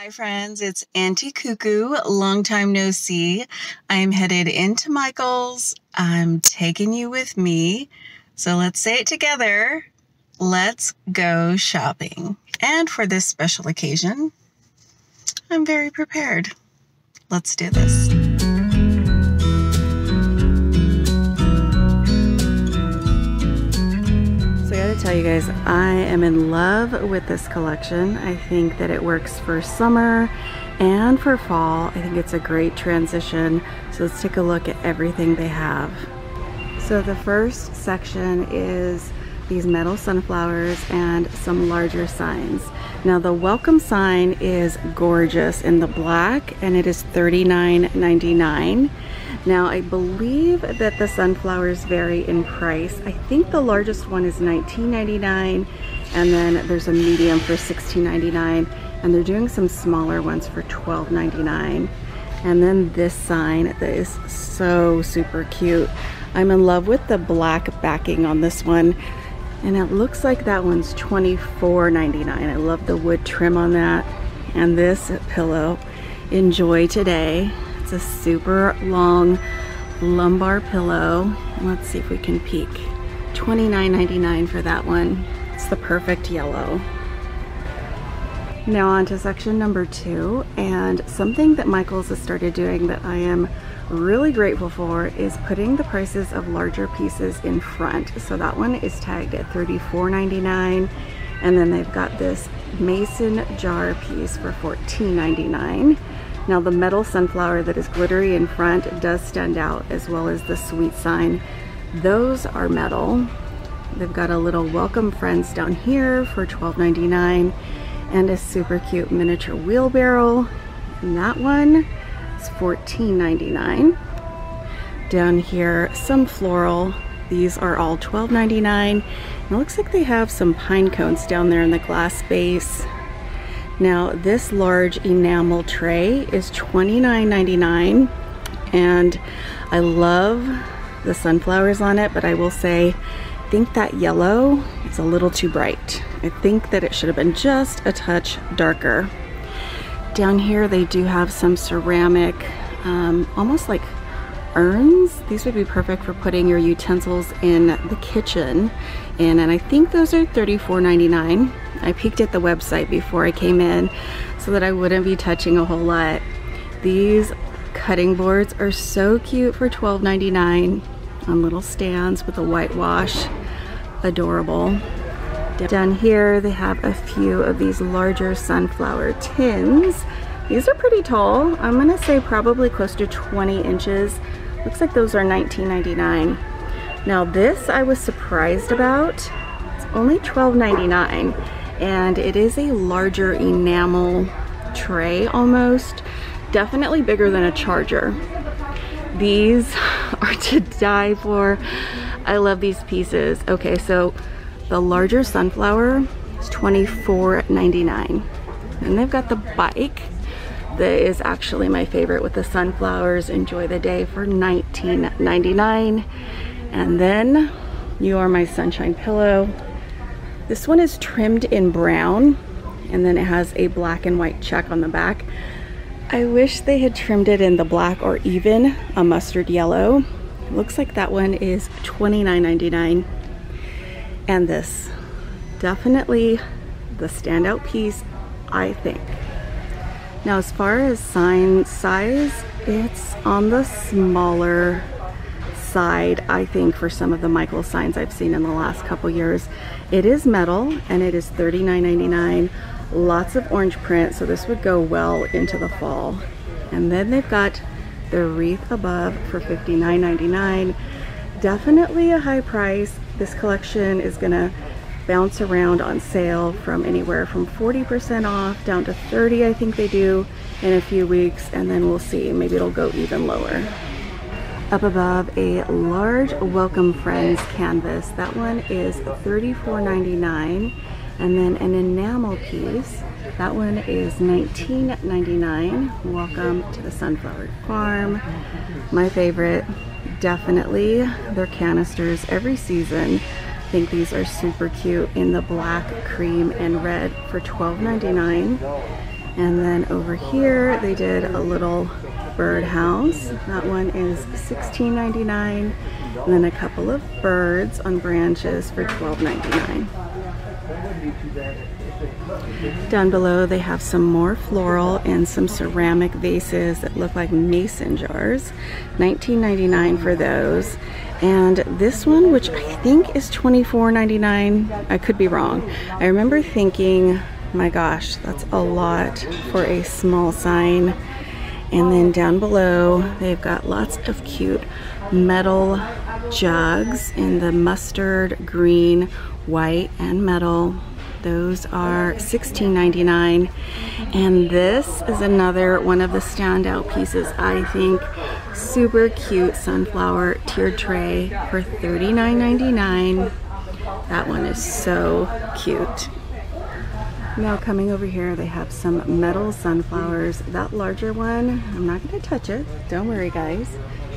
Hi friends, it's Auntie Cuckoo. Long time no see. I'm headed into Micaels. I'm taking you with me. So let's say it together. Let's go shopping. And for this special occasion, I'm very prepared. Let's do this. I gotta tell you guys, I am in love with this collection. I think that it works for summer and for fall. I think it's a great transition. So let's take a look at everything they have. So the first section is these metal sunflowers and some larger signs. Now the welcome sign is gorgeous in the black and it is $39.99. Now I believe that the sunflowers vary in price. I think the largest one is $19.99 and then there's a medium for $16.99 and they're doing some smaller ones for $12.99. And then this sign that is so super cute. I'm in love with the black backing on this one and it looks like that one's $24.99. I love the wood trim on that. And this pillow, enjoy today. It's a super long lumbar pillow. Let's see if we can peek. $29.99 for that one. It's the perfect yellow. Now on to section number 2, and something that Micaels has started doing that I am really grateful for is putting the prices of larger pieces in front. So that one is tagged at $34.99, and then they've got this mason jar piece for $14.99. Now the metal sunflower that is glittery in front does stand out, as well as the sweet sign. Those are metal. They've got a little welcome friends down here for $12.99 and a super cute miniature wheelbarrow. And that one is $14.99. Down here, some floral. These are all $12.99. It looks like they have some pine cones down there in the glass base. Now this large enamel tray is $29.99 and I love the sunflowers on it, but I will say I think that yellow is a little too bright. I think that it should have been just a touch darker. Down here they do have some ceramic, almost like urns. These would be perfect for putting your utensils in the kitchen in, and I think those are $34.99. I peeked at the website before I came in so that I wouldn't be touching a whole lot. These cutting boards are so cute for $12.99 on little stands with a whitewash. Adorable. Down here they have a few of these larger sunflower tins. These are pretty tall. I'm gonna say probably close to 20 inches. Looks like those are $19.99. Now this I was surprised about. It's only $12.99 and it is a larger enamel tray almost. Definitely bigger than a charger. These are to die for. I love these pieces. Okay, so the larger sunflower is $24.99. And they've got the bike that is actually my favorite with the sunflowers. Enjoy the day for $19.99. And then You Are My Sunshine pillow. This one is trimmed in brown and then it has a black and white check on the back. I wish they had trimmed it in the black or even a mustard yellow. It looks like that one is $29.99. And this, definitely the standout piece, I think. Now as far as sign size, it's on the smaller side, I think, for some of the Micaels signs I've seen in the last couple years. It is metal and it is $39.99. Lots of orange print, so this would go well into the fall. And then they've got the wreath above for $59.99. Definitely a high price. This collection is gonna bounce around on sale from anywhere from 40% off down to 30%, I think they do, in a few weeks, and then we'll see, maybe it'll go even lower. Up above, a large Welcome Friends canvas. That one is $34.99. And then an enamel piece, that one is $19.99. Welcome to the Sunflower Farm. My favorite, definitely their canisters every season. I think these are super cute in the black, cream, and red for $12.99. And then over here they did a little birdhouse. That one is $16.99. And then a couple of birds on branches for $12.99. Down below they have some more floral and some ceramic vases that look like mason jars. $19.99 for those. And this one, which I think is $24.99, I could be wrong. I remember thinking, my gosh, that's a lot for a small sign. And then down below they've got lots of cute metal jugs in the mustard, green, white, and metal. Those are $16.99. And this is another one of the standout pieces, I think. Super cute sunflower tiered tray for $39.99. That one is so cute. Now coming over here, they have some metal sunflowers. That larger one, I'm not going to touch it. Don't worry, guys.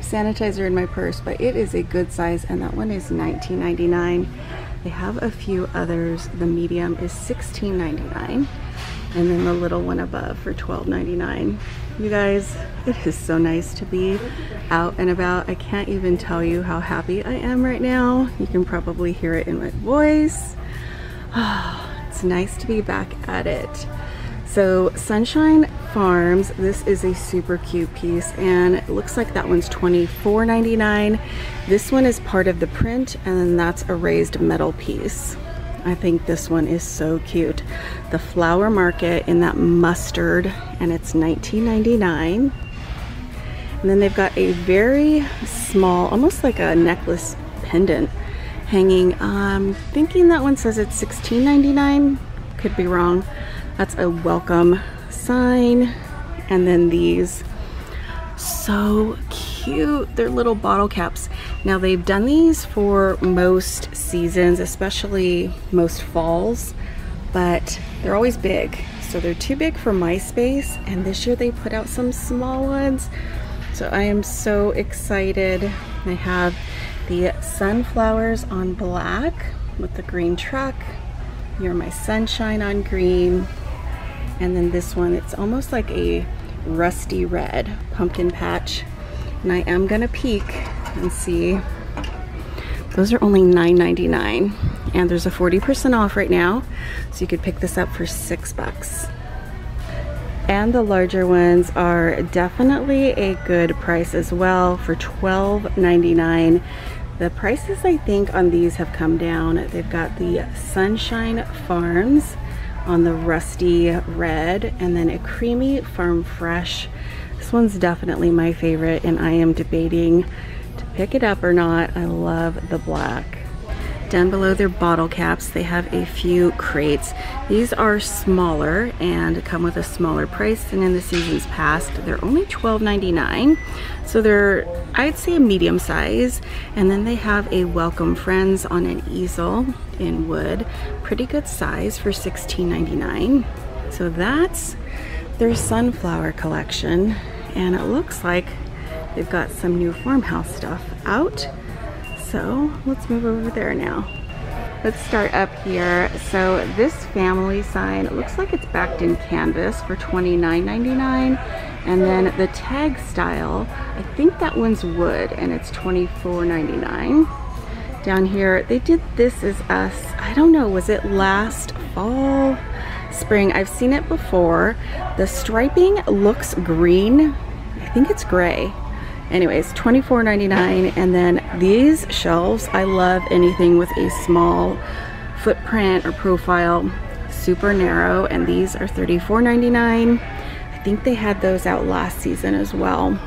Sanitizer in my purse, but it is a good size, and that one is $19.99. They have a few others. The medium is $16.99, and then the little one above for $12.99. You guys, it is so nice to be out and about. I can't even tell you how happy I am right now. You can probably hear it in my voice. It's nice to be back at it. So Sunshine Farms, this is a super cute piece, and it looks like that one's $24.99. This one is part of the print, and then that's a raised metal piece. I think this one is so cute. The flower market in that mustard, and it's $19.99. And then they've got a very small, almost like a necklace pendant hanging. I'm thinking that one says it's $16.99. Could be wrong. That's a welcome sign. And then these, so cute. They're little bottle caps. Now they've done these for most seasons, especially most falls, but they're always big. So they're too big for my space, and this year they put out some small ones. So I am so excited. They have the sunflowers on black with the green truck. You're my sunshine on green. And then this one, it's almost like a rusty red pumpkin patch. And I am gonna peek and see. Those are only $9.99. And there's a 40% off right now. So you could pick this up for $6. And the larger ones are definitely a good price as well for $12.99. The prices, I think, on these have come down. They've got the Sunshine Farms on the rusty red, and then a creamy farm fresh. This one's definitely my favorite, and I am debating to pick it up or not. I love the black. Down below their bottle caps, they have a few crates. These are smaller and come with a smaller price than in the seasons past. They're only $12.99, so they're, I'd say, a medium size. And then they have a Welcome Friends on an easel in wood. Pretty good size for $16.99. So that's their sunflower collection, and it looks like they've got some new farmhouse stuff out. So let's move over there now. Let's start up here. So this family sign, it looks like it's backed in canvas for $29.99. And then the tag style, I think that one's wood, and it's $24.99. Down here, they did This Is Us. I don't know, was it last fall, spring? I've seen it before. The striping looks green. I think it's gray. Anyways, $24.99. And then these shelves, I love anything with a small footprint or profile, super narrow, and these are $34.99. I think they had those out last season as well.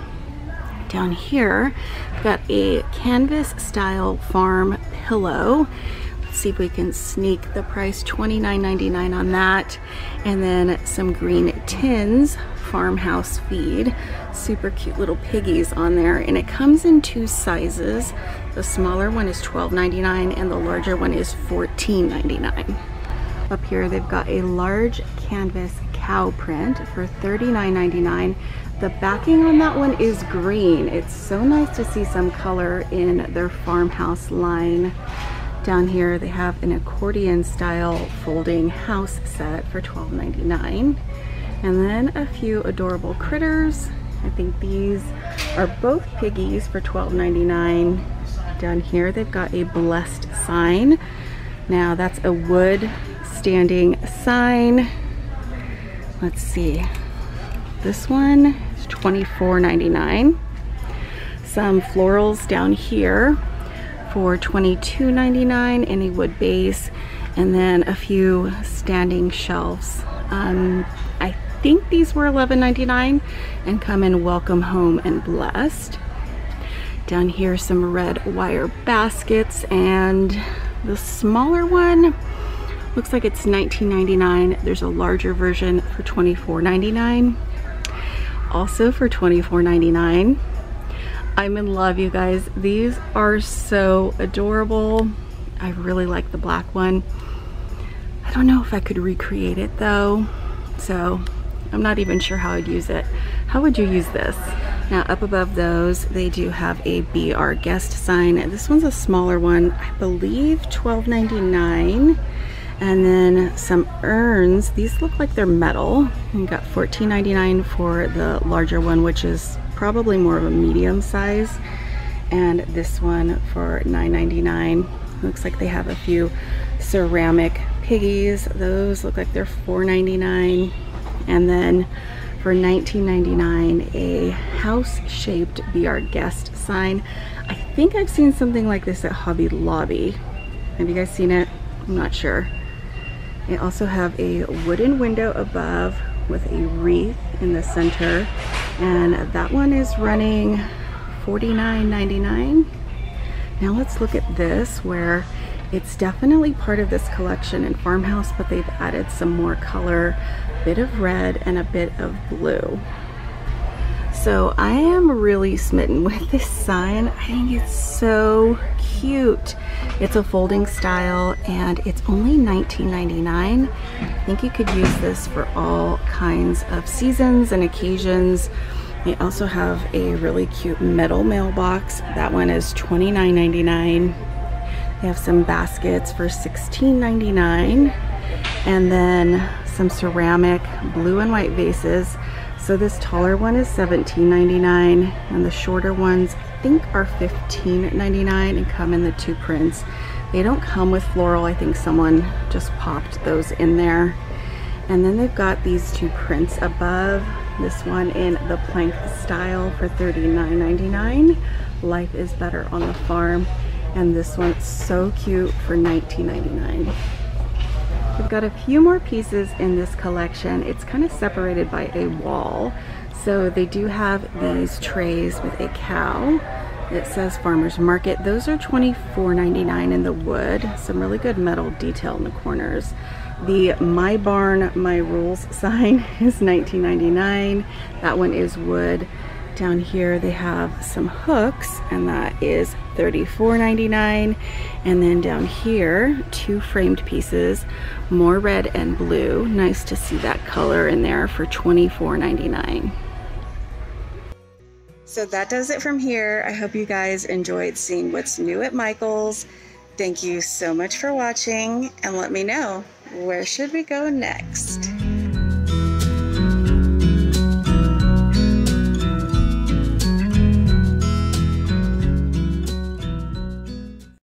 Down here, I've got a canvas style farm pillow. Let's see if we can sneak the price, $29.99 on that. And then some green tins, farmhouse feed. Super cute little piggies on there, and it comes in two sizes. The smaller one is $12.99 and the larger one is $14.99. Up here they've got a large canvas cow print for $39.99. The backing on that one is green. It's so nice to see some color in their farmhouse line. Down here they have an accordion style folding house set for $12.99. And then a few adorable critters. I think these are both piggies for $12.99. Down here they've got a blessed sign. Now that's a wood standing sign. Let's see. This one is $24.99. Some florals down here for $22.99 in a wood base, and then a few standing shelves. I think these were $11.99 and come in welcome home and blessed. Down here some red wire baskets, and the smaller one looks like it's $19.99. There's a larger version for $24.99. Also for $24.99. I'm in love, you guys. These are so adorable. I really like the black one. I don't know if I could recreate it though, so I'm not even sure how I'd use it. How would you use this? Now up above those, they do have a Be Our Guest sign. This one's a smaller one, I believe $12.99. And then some urns. These look like they're metal. You got $14.99 for the larger one, which is probably more of a medium size, and this one for $9.99. Looks like they have a few ceramic piggies. Those look like they're $4.99. And then for $19.99, a house-shaped Be Our Guest sign. I think I've seen something like this at Hobby Lobby. Have you guys seen it? I'm not sure. They also have a wooden window above with a wreath in the center, and that one is running $49.99. Now let's look at this, where it's definitely part of this collection in Farmhouse, but they've added some more color, a bit of red and a bit of blue. So I am really smitten with this sign. I think it's so cute. It's a folding style and it's only $19.99. I think you could use this for all kinds of seasons and occasions. They also have a really cute metal mailbox. That one is $29.99. They have some baskets for $16.99, and then some ceramic blue and white vases. So this taller one is $17.99, and the shorter ones I think are $15.99 and come in the two prints. They don't come with floral. I think someone just popped those in there. And then they've got these two prints above. This one in the plank style for $39.99. Life is Better on the Farm. And this one's so cute for $19.99. We've got a few more pieces in this collection. It's kind of separated by a wall. So they do have these trays with a cow. It says Farmer's Market. Those are $24.99 in the wood. Some really good metal detail in the corners. The My Barn, My Rules sign is $19.99. That one is wood. Down here they have some hooks, and that is $34.99. And then down here, two framed pieces, more red and blue. Nice to see that color in there for $24.99. So that does it from here. I hope you guys enjoyed seeing what's new at Micaels. Thank you so much for watching, and let me know, where should we go next?